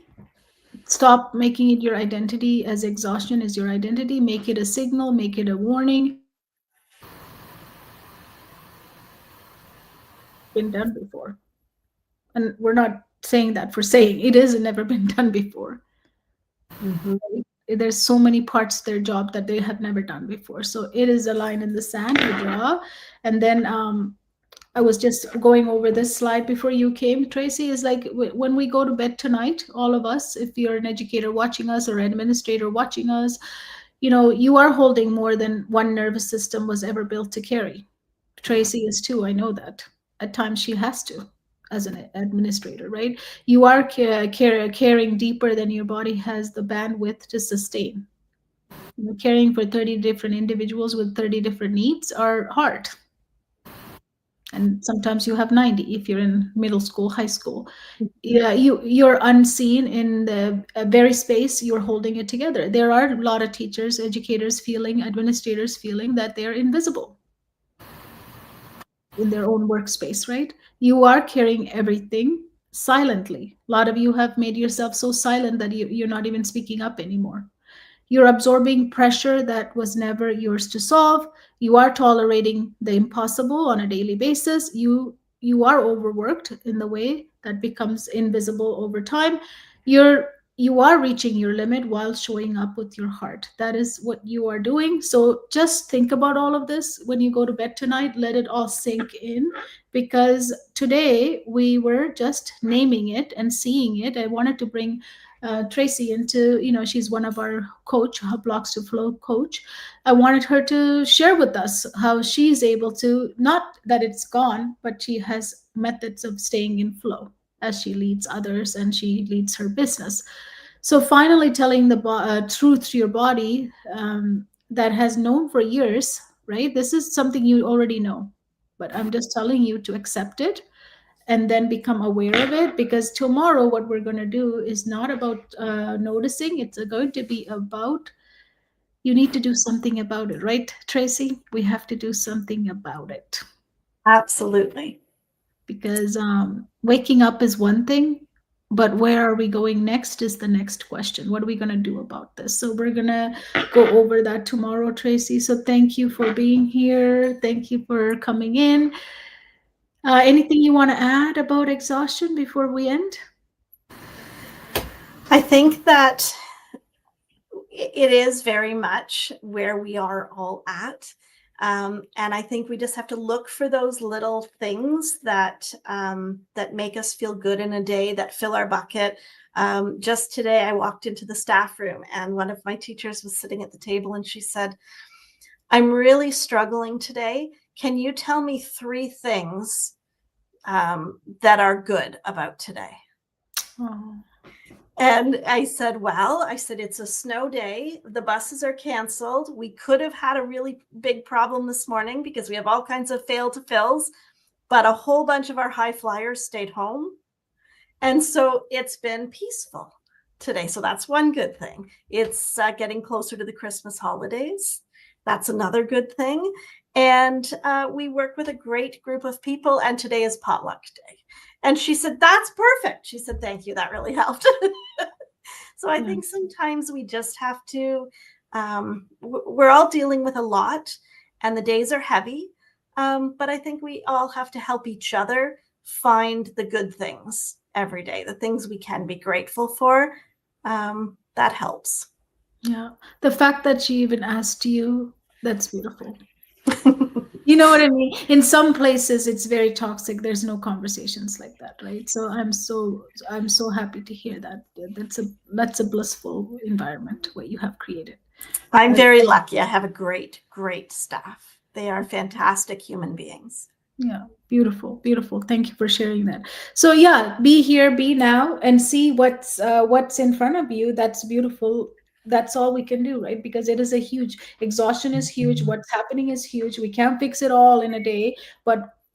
Stop making it your identity as exhaustion is your identity. Make it a signal, make it a warning. Been done before. And we're not saying that for saying it is never been done before. Mm-hmm. There's so many parts to their job that they have never done before. So it is a line in the sand you draw. And then I was just going over this slide before you came, Tracy, is like when we go to bed tonight, all of us, if you're an educator watching us or administrator watching us, you are holding more than one nervous system was ever built to carry. Tracy is too, I know that. At times she has to as an administrator, right? You are caring deeper than your body has the bandwidth to sustain. Caring for 30 different individuals with 30 different needs are hard, and sometimes you have 90 if you're in middle school, high school. Yeah, you're unseen in the very space you're holding it together. There are a lot of teachers, educators feeling, administrators feeling that they're invisible in their own workspace, right? You are carrying everything silently. A lot of you have made yourself so silent that you're not even speaking up anymore. You're absorbing pressure that was never yours to solve. You are tolerating the impossible on a daily basis. You are overworked in the way that becomes invisible over time. You are reaching your limit while showing up with your heart. That is what you are doing. So just think about all of this when you go to bed tonight. Let it all sink in, because today we were just naming it and seeing it. I wanted to bring Tracy into, she's one of our coach, her Blocks to Flow coach. I wanted her to share with us how she's able to, not that it's gone, but she has methods of staying in flow as she leads others and she leads her business. So finally telling the truth to your body, that has known for years, right? This is something you already know, but I'm just telling you to accept it and then become aware of it, because tomorrow what we're going to do is not about noticing. It's going to be about, you need to do something about it, right, Tracy? We have to do something about it, Absolutely. because waking up is one thing, but where are we going next is the next question. What are we going to do about this? So we're going to go over that tomorrow, Tracy. So thank you for being here. Thank you for coming in. Anything you want to add about exhaustion before we end? I think that it is very much where we are all at. And I think we just have to look for those little things that that make us feel good in a day, that fill our bucket. Just today, I walked into the staff room and one of my teachers was sitting at the table and she said, "I'm really struggling today. Can you tell me 3 things that are good about today?" Oh. And I said, "Well," I said, "it's a snow day. The buses are canceled. We could have had a really big problem this morning because we have all kinds of fail to fills, but a whole bunch of our high flyers stayed home. And so it's been peaceful today." So that's one good thing. It's getting closer to the Christmas holidays. That's another good thing. And we work with a great group of people, and today is potluck day. And she said, "That's perfect." She said, "Thank you. That really helped." So I think sometimes we just have to, we're all dealing with a lot and the days are heavy. But I think we all have to help each other find the good things every day, the things we can be grateful for. That helps. Yeah. The fact that she even asked you, that's beautiful. You know what I mean? In some places it's very toxic. There's no conversations like that, right? So I'm so happy to hear that. That's a blissful environment what you have created. I'm very lucky. I have a great, great staff. They are fantastic human beings. Yeah, beautiful, beautiful. Thank you for sharing that. So yeah, be here, be now, and see what's in front of you. That's beautiful. that's all we can do, right? Because it is a huge, exhaustion is huge, what's happening is huge, we can't fix it all in a day.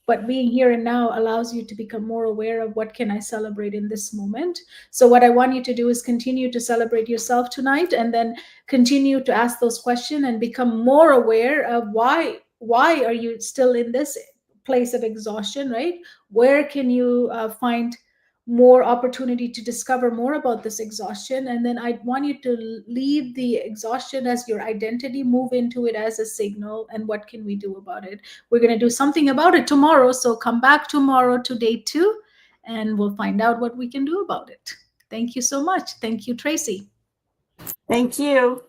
But being here and now allows you to become more aware of what can I celebrate in this moment. So what I want you to do is continue to celebrate yourself tonight, and then continue to ask those questions and become more aware of why are you still in this place of exhaustion, right? Where can you find more opportunity to discover more about this exhaustion? And then I want you to leave the exhaustion as your identity, move into it as a signal, and what can we do about it? We're going to do something about it tomorrow, so come back tomorrow to day 2, and we'll find out what we can do about it. Thank you so much. Thank you, Tracy. Thank you.